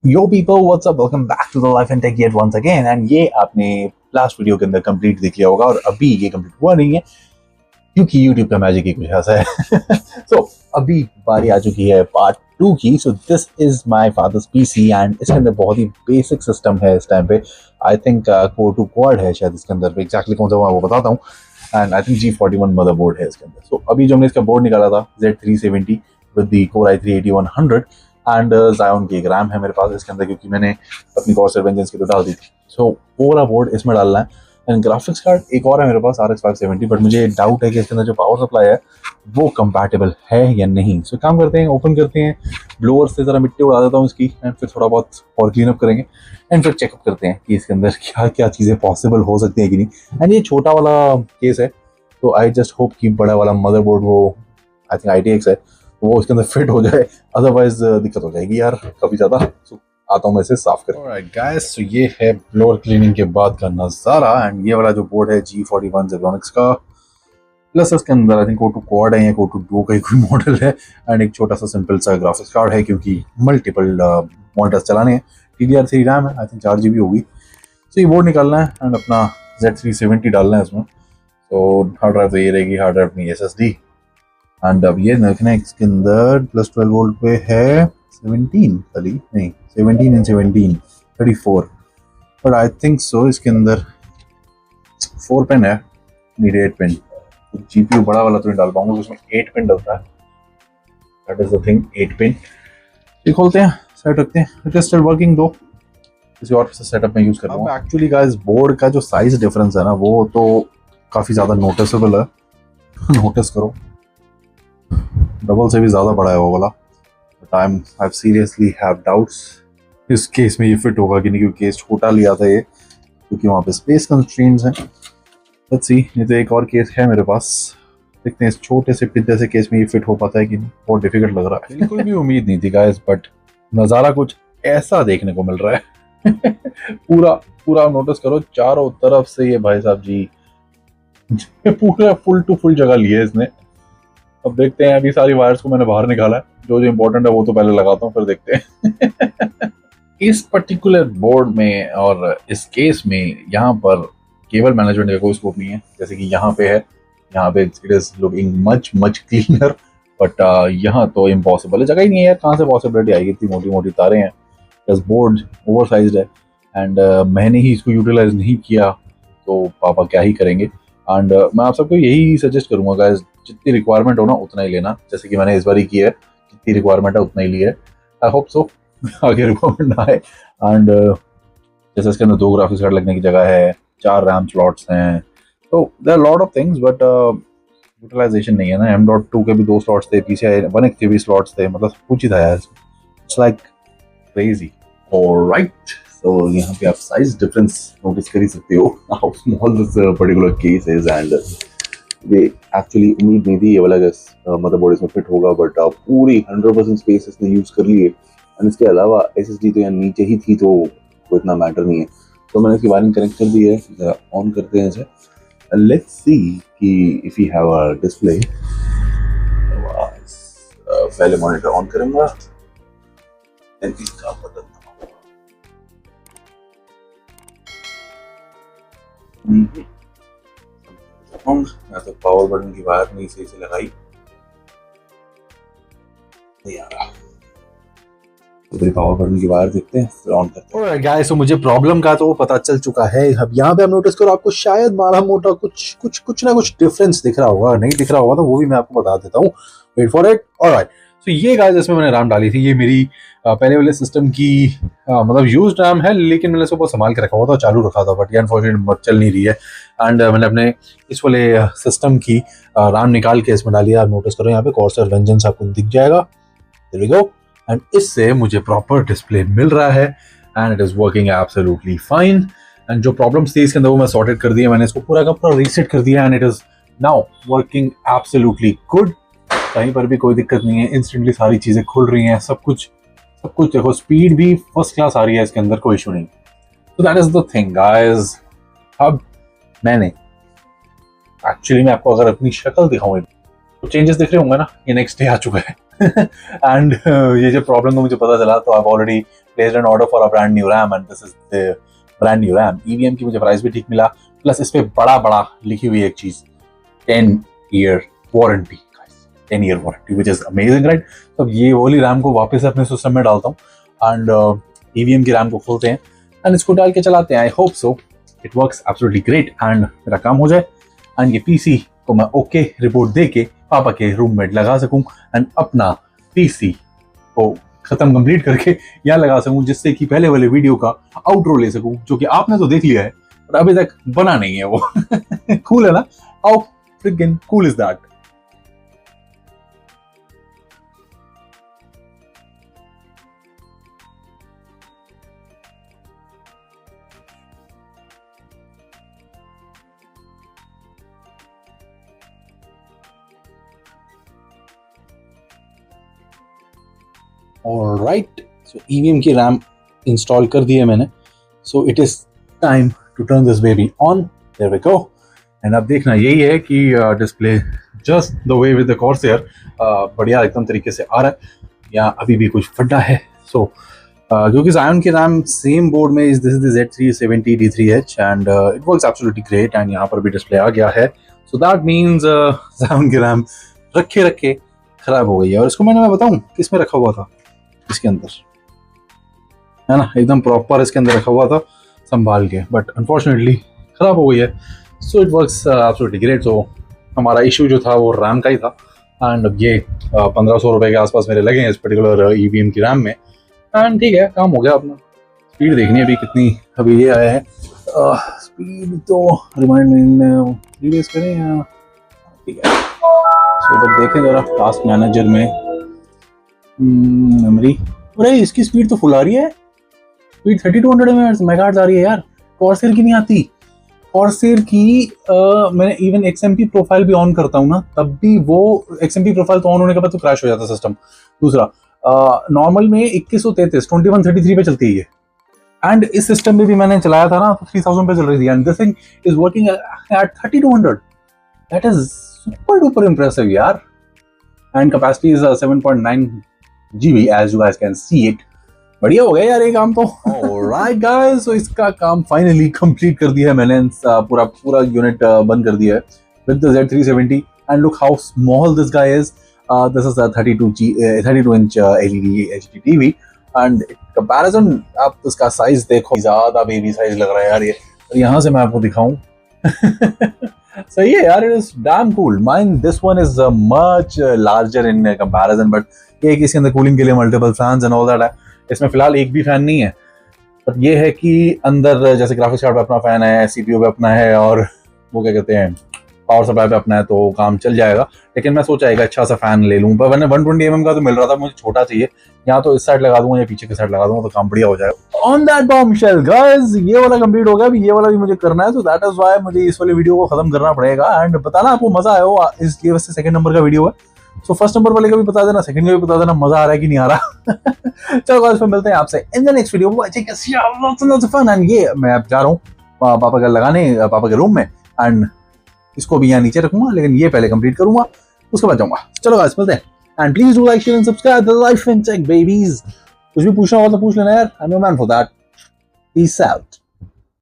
Yo people what's up, welcome back to the life and tech yet once again. And ये आपने last video के अंदर complete देख लिया होगा और अभी ये कंप्लीट हुआ नहीं है क्योंकि यूट्यूब का मैजिक ही कुछ ऐसा है। सो अभी बारी आ चुकी है पार्ट 2 की। So this is my father's PC and इसके अंदर बहुत ही बेसिक सिस्टम है इस टाइम पे। I think core two quad है शायद इसके अंदर, एग्जैक्टली कौन सा वो बताता हूँ। And I think G41 motherboard है इसके अंदर। सो अभी जो हमने इसका बोर्ड निकाला था Z370 with the Core i3-8100 and Xeon की एक रैम है मेरे पास इसके अंदर, क्योंकि मैंने अपनी Corsair Vengeance की तो डाल दी थी। सो वो वाला बोर्ड इसमें डालना है। एंड ग्राफिक्स कार्ड एक और है मेरे पास RX 570, बट मुझे डाउट है कि इसके अंदर जो पावर सप्लाई है वो कंपैटिबल है या नहीं। सो काम करते हैं, ओपन करते हैं, ब्लोअर से ज़रा मिट्टी उड़ा देता हूँ इसकी, एंड फिर थोड़ा बहुत और क्लीन अप करेंगे एंड फिर चेकअप करते हैं कि इसके अंदर क्या क्या चीज़ें पॉसिबल हो सकती हैं कि नहीं। एंड ये छोटा वाला केस है, तो आई जस्ट होप कि बड़ा वाला मदरबोर्ड, वो आई थिंक ITX है, वो इसके अंदर फिट हो जाए, अदरवाइज दिक्कत हो जाएगी यार काफ़ी ज़्यादा। सो आता हूँ मैं इसे साफ कर। ऑलराइट गाइस, तो ये है ब्लोअर क्लीनिंग के बाद का नज़ारा। एंड ये वाला जो बोर्ड है G41 Zebronics का, प्लस इसके अंदर आई थिंक Core 2 क्वाड है या Core 2 Duo का ही कोई मॉडल है। एंड एक छोटा सा सिंपल सा ग्राफिक्स कार्ड है क्योंकि मल्टीपल मॉनिटर्स चलाने हैं। DDR3 रैम है, आई थिंक 4 GB होगी। तो ये बोर्ड निकालना है एंड अपना Z370 डालना है इसमें। तो हार्ड ड्राइव तो ये रहेगी, हार्ड ड्राइव अपनी SSD। एंड अब ये देखना है इसके अंदर प्लस 12 वोल्ट पे है 17 खाली, नहीं 17 and 17 34, but I think so इसके अंदर 4 पिन है, नीड 8 पिन। तो GPU बड़ा वाला तो नहीं डाल पाऊंगा, उसमें 8 पिन डलता है, that is the thing, 8 pin. ये खोलते हैं, सेट रखते हैं। इट इज स्टिल वर्किंग दो, किसी और से सेटअप में यूज कर रहा हूँ। एक्चुअली गाइस बोर्ड का जो साइज डिफरेंस है ना, वो तो काफ़ी ज़्यादा नोटिसेबल है। नोटिस करो, डबल से भी ज़्यादा बड़ा है वो वाला। But I seriously have doubts इस केस में ये फिट होगा कि नहीं, क्योंकि केस छोटा लिया था ये, क्योंकि वहाँ पे स्पेस कंस्ट्रेंट्स हैं। लेट्स सी, नहीं तो एक और केस है मेरे पास, देखते हैं इस छोटे से पिद्दे से केस में ये फिट हो पाता है कि नहीं। बहुत डिफिकल्ट लग रहा है, बिल्कुल भी उम्मीद नहीं थी गाइस, बट नज़ारा कुछ ऐसा देखने को मिल रहा है। पूरा पूरा नोटिस करो, चारों तरफ से ये भाई साहब जी पूरा फुल टू फुल जगह ली है इसने। अब देखते हैं, अभी सारी वायर्स को मैंने बाहर निकाला है, जो जो इम्पोर्टेंट है वो तो पहले लगाता हूँ, फिर देखते हैं। इस पर्टिकुलर बोर्ड में और इस केस में यहाँ पर केबल मैनेजमेंट का कोई स्कोप नहीं है, जैसे कि यहाँ पे है। यहाँ पे it is looking much much cleaner, but यहाँ तो इम्पॉसिबल है, जगह ही नहीं है यार, कहाँ से पॉसिबिलिटी आएगी। इतनी मोटी मोटी तारें हैं, प्लस बोर्ड ओवर साइज है, एंड मैंने ही इसको यूटिलाइज नहीं किया, तो पापा क्या ही करेंगे। एंड मैं आप सबको यही सजेस्ट करूँगा गाइस, जितनी रिक्वायरमेंट हो ना उतना ही लेना, जैसे कि मैंने इस बार ही किया है, जितनी रिक्वायरमेंट है उतना ही लिया है। आई होप सो आगे रिक्वायरमेंट ना आए। एंड जैसे इसके अंदर 2 ग्राफिक्स कार्ड लगने की जगह है, 4 रैम स्लॉट्स हैं, तो there are lot of things, but utilization नहीं है ना। M.2 के भी 2 स्लॉट्स थे, PCI 1X के भी स्लॉट्स थे, मतलब कुछ ही था यार, इट्स लाइक क्रेजी। ऑलराइट, तो यहाँ पे आप साइज डिफरेंस नोटिस कर ही सकते हो, how small this particular case is. And ये एक्चुअली उम्मीद नहीं थी ये वाला मदरबोर्ड इसमें फिट होगा, बट पूरी 100% स्पेस इसने यूज कर ली है। एंड इसके अलावा SSD तो यहाँ नीचे ही थी, तो कोई इतना मैटर नहीं है। तो मैंने इसकी वायरिंग कनेक्ट कर दी है, जरा ऑन करते हैं इसे, लेट्स सी कि if you have a display. पहले मॉनिटर ऑन करूंगा, देन इसका बटन मैं तो पावर बटन की वायर नहीं सही से लगाई, नहीं आ रहा। तो पावर बटन की वायर देखते हैं, फिर ऑन करते हैं। ऑलराइट गाइस, तो मुझे प्रॉब्लम का तो पता चल चुका है। अब यहाँ पे आप नोटिस करो, आपको शायद माड़ा मोटा कुछ ना कुछ डिफरेंस दिख रहा होगा, नहीं दिख रहा होगा तो वो भी मैं आपको बता देता हूँ, वेट फॉर इट। ऑलराइट, तो ये गाइस इसमें मैंने रैम डाली थी, ये मेरी पहले वाले सिस्टम की मतलब यूज रैम है, लेकिन मैंने इसको बहुत संभाल के रखा हुआ था, चालू रखा था, बट ये अनफॉर्चुनेटली चल नहीं रही है। एंड मैंने अपने इस वाले सिस्टम की रैम निकाल के इसमें डाली है। आप नोटिस करो यहाँ पे Corsair Vengeance आपको दिख जाएगा, देयर वी गो। एंड इससे मुझे प्रॉपर डिस्प्ले मिल रहा है and it is working absolutely fine. And जो प्रॉब्लम्स थी इसके अंदर वो मैं सॉर्टेड कर दिया, मैंने इसको पूरा का पूरा रीसेट कर दिया and it is now working absolutely good. कहीं पर भी कोई दिक्कत नहीं है, इंस्टेंटली सारी चीज़ें खुल रही हैं, सब कुछ देखो, स्पीड भी फर्स्ट क्लास आ रही है इसके अंदर, कोई इशू नहीं। तो that is the thing guys. अब मैंने एक्चुअली, मैं आपको अगर अपनी शक्ल दिखाऊं, तो चेंजेस दिख रहे होंगे ना, ये नेक्स्ट डे आ चुका है। एंड ये जो प्रॉब्लम को मुझे पता चला, तो I already placed an order for a brand new RAM and this is the brand new RAM. EVM की मुझे प्राइस भी ठीक मिला, प्लस इस पे बड़ा बड़ा लिखी हुई एक चीज 10-year warranty, 10-year warranty which is amazing, right? तो ये वाली रैम को वापस अपने सिस्टम में डालता हूँ एंड EVM की रैम को खोलते हैं एंड इसको डाल के चलाते हैं. I hope so it works absolutely great and मेरा काम हो जाए एंड ये पीसी को मैं ओके रिपोर्ट दे के पापा के रूम में लगा सकूं एंड अपना पीसी को खत्म कंप्लीट करके यहाँ लगा सकूं, जिससे कि पहले वाले वीडियो का आउटरो ले सकूं, जो कि आपने तो देख लिया है पर अभी तक बना नहीं है वो. कूल है ना? How freaking cool is that? Alright, so EVM की रैम इंस्टॉल कर दी है मैंने. So it is time to turn this baby on. There we go. And अब देखना यही है कि display just the way with the Corsair बढ़िया एकदम तरीके से आ रहा है या अभी भी कुछ फटा है. सो क्योंकि Xeon की रैम सेम बोर्ड में this is Z370 D3H and it works absolutely great and यहाँ पर भी डिस्प्ले आ गया है. सो दैट मीन्स Xeon की रैम रखे रखे खराब हो गई है. और इसको मैं बताऊँ किस में रखा हुआ था, इसके अंदर है ना, एकदम प्रॉपर इसके अंदर रखा हुआ था संभाल के, बट अनफॉर्चुनेटली खराब हो गई है. So it works absolutely great. So हमारा इशू जो था वो रैम का ही था एंड अब ये 1500 रुपए के आसपास मेरे लगे हैं इस पर्टिकुलर EVM की रैम में एंड ठीक है, काम हो गया अपना. स्पीड देखनी है अभी कितनी, अभी ये आया है स्पीड तो रिमाइंड में रिलीज करें या ठीक है. सो जब देखें जरा टास्क मैनेजर में मेमोरी, अरे इसकी स्पीड तो फुल आ रही है, स्पीड 3200 मेगाहर्ट्ज आ रही है यार. कॉर्सेर की नहीं आती. कॉर्सेर की मैंने इवन XMP प्रोफाइल भी ऑन करता हूँ ना, तब भी वो XMP प्रोफाइल तो ऑन होने के बाद तो क्रैश हो जाता है सिस्टम. दूसरा नॉर्मल में 2133 2133 पे चलती है ये एंड इस सिस्टम में भी मैंने चलाया था ना तो 3000 पे चल रही थी and this thing is working at 3200. That is super duper impressive यार. And capacity is 7.9 GB as you guys can see it. बढ़िया हो गया यार ये काम तो. Alright guys, so इसका काम फाइनली कंप्लीट कर दिया है मैंने. पूरा यूनिट बंद कर दिया है with the Z370 and look how small this guy is. This is a 32 inch LED HD TV and comparison आप इसका साइज देखो, ज्यादा बेबी साइज लग रहा है यार ये. यहाँ से मैं आपको दिखाऊं सही है यार, it is damn cool. Mine this one is much larger in comparison, but ये कि इसके अंदर कूलिंग के लिए multiple fans and all that है. इसमें फिलहाल एक भी फैन नहीं है, बट ये है कि अंदर जैसे ग्राफिक्स कार्ड पे अपना फैन है, CPU पे अपना है और वो क्या कहते हैं पावर सप्लाई पे अपना है, तो काम चल जाएगा. लेकिन मैं सोचा एक अच्छा सा फैन ले लूँ, पर मैंने 120 mm का तो मिल रहा था, मुझे छोटा चाहिए. यहाँ तो इस साइड लगा दूंगा या पीछे की साइड लगा दूंगा तो काम बढ़िया हो जाएगा. ऑन दैट बॉम्बशेल गाइस, ये वाला कंप्लीट हो गया, अभी ये वाला भी मुझे करना है. तो दैट इज व्हाई मुझे इस वाले वीडियो को खत्म करना पड़ेगा एंड बताना आपको मजा आया हो. इसलिए वैसे सेकंड नंबर का वीडियो है, सो फर्स्ट नंबर वाले का भी बता देना, सेकंड का भी बता देना मजा आ रहा है कि नहीं आ रहा. चलो गाइस, फिर मिलते हैं आपसे in the next video. And ये मैं अब जा रहा हूँ पापा का लगाने, पापा के रूम में, एंड इसको भी यहाँ नीचे रखूंगा, लेकिन ये पहले कंप्लीट करूंगा उसके बाद जाऊंगा. चलो गाइस मिलते हैं and please do like share and subscribe the life in tech babies. कुछ भी पूछना हो तो पूछ लेना यार, I am a man for that. Peace out.